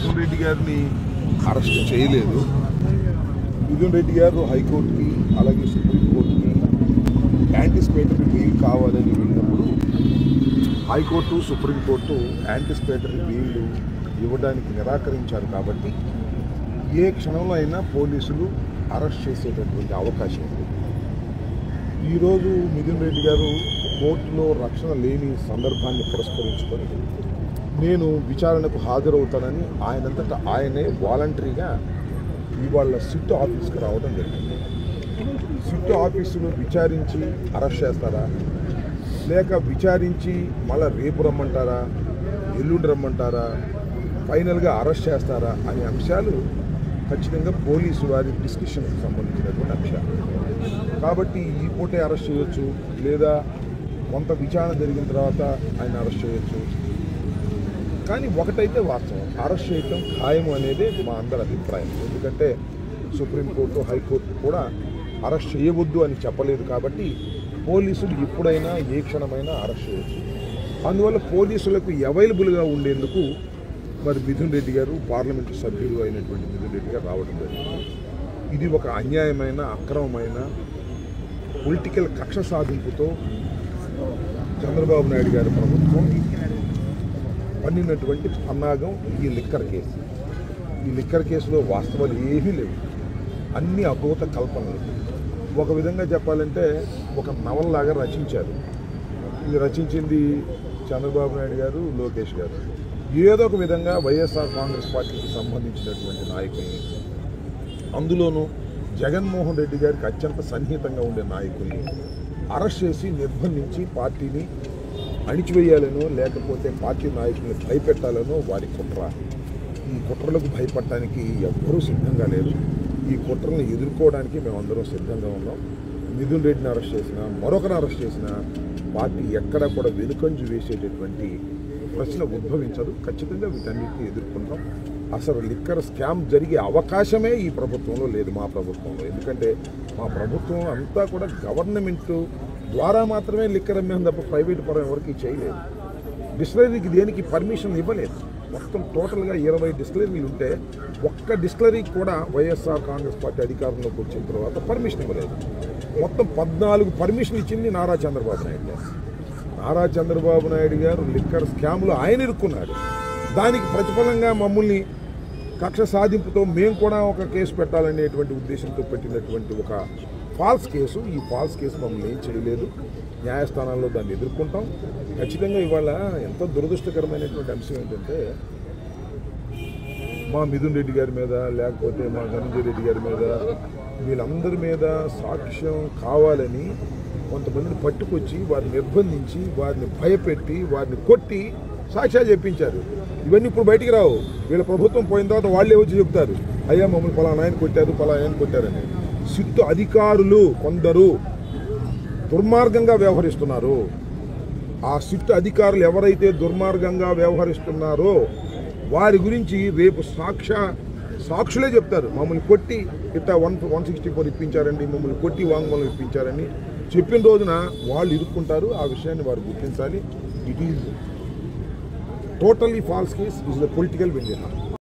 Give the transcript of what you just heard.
మిథున్ రెడ్డి గారిని అరెస్ట్ చేయలేదు. మిథున్ రెడ్డి గారు హైకోర్టుకి అలాగే సుప్రీంకోర్టుకి యాంటిసిపేటరీ బెయిల్ కావాలని వెళ్ళినప్పుడు హైకోర్టు సుప్రీంకోర్టు యాంటిసిపేటరీ బెయిల్ ఇవ్వడానికి నిరాకరించారు. కాబట్టి ఏ క్షణంలో అయినా పోలీసులు అరెస్ట్ చేసేటటువంటి అవకాశం ఉంది. ఈరోజు మిథున్ రెడ్డి గారు కోర్టులో రక్షణ లేని సందర్భాన్ని పురస్కరించుకొని నేను విచారణకు హాజరవుతానని ఆయనంతటా ఆయనే వాలంటరీగా ఇవాళ సిట్ ఆఫీస్కి రావడం జరిగింది. సిట్ ఆఫీసును విచారించి అరెస్ట్ చేస్తారా, లేక విచారించి మళ్ళీ రేపు రమ్మంటారా, ఎల్లుండి రమ్మంటారా, ఫైనల్గా అరెస్ట్ చేస్తారా అనే అంశాలు ఖచ్చితంగా పోలీసు వారి డిస్కషన్కి సంబంధించినటువంటి అంశాలు. కాబట్టి ఈ పూటే అరెస్ట్ చేయొచ్చు, లేదా కొంత విచారణ జరిగిన తర్వాత ఆయన అరెస్ట్ చేయొచ్చు. కానీ ఒకటైతే వాస్తవం, అరెస్ట్ చేయటం ఖాయం అనేది మా అందరి అభిప్రాయం. ఎందుకంటే సుప్రీంకోర్టు హైకోర్టు కూడా అరెస్ట్ చేయవద్దు అని చెప్పలేదు. కాబట్టి పోలీసులు ఎప్పుడైనా ఏ క్షణమైనా అరెస్ట్ చేయొచ్చు. అందువల్ల పోలీసులకు అవైలబుల్గా ఉండేందుకు మరి మిథున్ రెడ్డి గారు పార్లమెంటు సభ్యుడు అయినటువంటి మిథున్ రెడ్డి గారు రావడం జరిగింది. ఇది ఒక అన్యాయమైన అక్రమమైన పొలిటికల్ కక్ష సాధింపుతో చంద్రబాబు నాయుడు గారి ప్రభుత్వం పన్నినటువంటి పన్నాగం ఈ లిక్కర్ కేసు. ఈ లిక్కర్ కేసులో వాస్తవాలు ఏమీ లేవు, అన్ని అభూత కల్పనలు. ఒక విధంగా చెప్పాలంటే ఒక నవలలాగా రచించారు. ఇది రచించింది చంద్రబాబు నాయుడు గారు, లోకేష్ గారు. ఏదో ఒక విధంగా వైఎస్ఆర్ కాంగ్రెస్ పార్టీకి సంబంధించినటువంటి నాయకుల్ని, అందులోనూ జగన్మోహన్ రెడ్డి గారికి అత్యంత సన్నిహితంగా ఉండే నాయకుల్ని అరెస్ట్ చేసి నిర్బంధించి పార్టీని అణిచివేయాలనో లేకపోతే పార్టీ నాయకుల్ని భయపెట్టాలనో వారి కుట్ర. ఈ కుట్రలకు భయపడటానికి ఎవ్వరూ సిద్ధంగా లేరు. ఈ కుట్రలను ఎదుర్కోవడానికి మేమందరం సిద్ధంగా ఉన్నాం. మిథున్ రెడ్డిని అరెస్ట్ చేసినా, మరొకరు అరెస్ట్ చేసినా పార్టీ ఎక్కడా కూడా వెనుకంజు వేసేటటువంటి ప్రశ్న ఉద్భవించదు. ఖచ్చితంగా వీటన్నిటిని ఎదుర్కొంటాం. అసలు లిక్కర్ స్కామ్ జరిగే అవకాశమే ఈ ప్రభుత్వంలో లేదు, మా ప్రభుత్వంలో. ఎందుకంటే మా ప్రభుత్వం అంతా కూడా గవర్నమెంట్ ద్వారా మాత్రమే లిక్కర్ అమ్మేం తప్ప ప్రైవేట్ పరం ఎవరికి చేయలేదు. డిస్టిలరీకి దేనికి పర్మిషన్ ఇవ్వలేదు. మొత్తం టోటల్గా 20 డిస్టిలరీలు ఉంటే ఒక్క డిస్టిలరీకి కూడా వైఎస్ఆర్ కాంగ్రెస్ పార్టీ అధికారంలోకి వచ్చిన తర్వాత పర్మిషన్ ఇవ్వలేదు. మొత్తం 14 పర్మిషన్ ఇచ్చింది నారా చంద్రబాబు నాయుడు గారు. నారా చంద్రబాబు నాయుడు గారు లిక్కర్ స్కామ్లో ఆయన ఇరుక్కున్నాడు. దానికి ప్రతిఫలంగా మమ్మల్ని కక్ష సాధింపుతో మేము కూడా ఒక కేసు పెట్టాలనేటువంటి ఉద్దేశంతో పెట్టినటువంటి ఒక ఫాల్స్ కేసు. ఈ ఫాల్స్ కేసు మమ్మల్ని ఏం చేయలేదు. న్యాయస్థానాల్లో దాన్ని ఎదుర్కొంటాం. ఖచ్చితంగా ఇవాళ ఎంతో దురదృష్టకరమైనటువంటి అంశం ఏంటంటే మా మిథున్ రెడ్డి గారి మీద, లేకపోతే మా ధనంజయ రెడ్డి గారి మీద, వీళ్ళందరి మీద సాక్ష్యం కావాలని కొంతమందిని పట్టుకొచ్చి వారిని నిర్బంధించి వారిని భయపెట్టి వారిని కొట్టి సాక్ష్యాలు చెప్పించారు. ఇవన్నీ ఇప్పుడు బయటికి రావు. వీళ్ళ ప్రభుత్వం పోయిన తర్వాత వాళ్ళే వచ్చి చెప్తారు, అయ్యా మమ్మల్ని పలానా ఆయన కొట్టారు, పలానా ఆయన కొట్టారని. సిట్టు అధికారులు కొందరు దుర్మార్గంగా వ్యవహరిస్తున్నారు. ఆ సిట్టు అధికారులు ఎవరైతే దుర్మార్గంగా వ్యవహరిస్తున్నారో వారి గురించి రేపు సాక్షులే చెప్తారు. మమ్మల్ని కొట్టి ఇట్లా 164 ఇప్పించారండి, మమ్మల్ని కొట్టి వాంగ్మూలం ఇప్పించారని చెప్పిన రోజున వాళ్ళు ఇరుక్కుంటారు. ఆ విషయాన్ని వారు గుర్తించాలి. It is totally falls case. Is the political vengeance.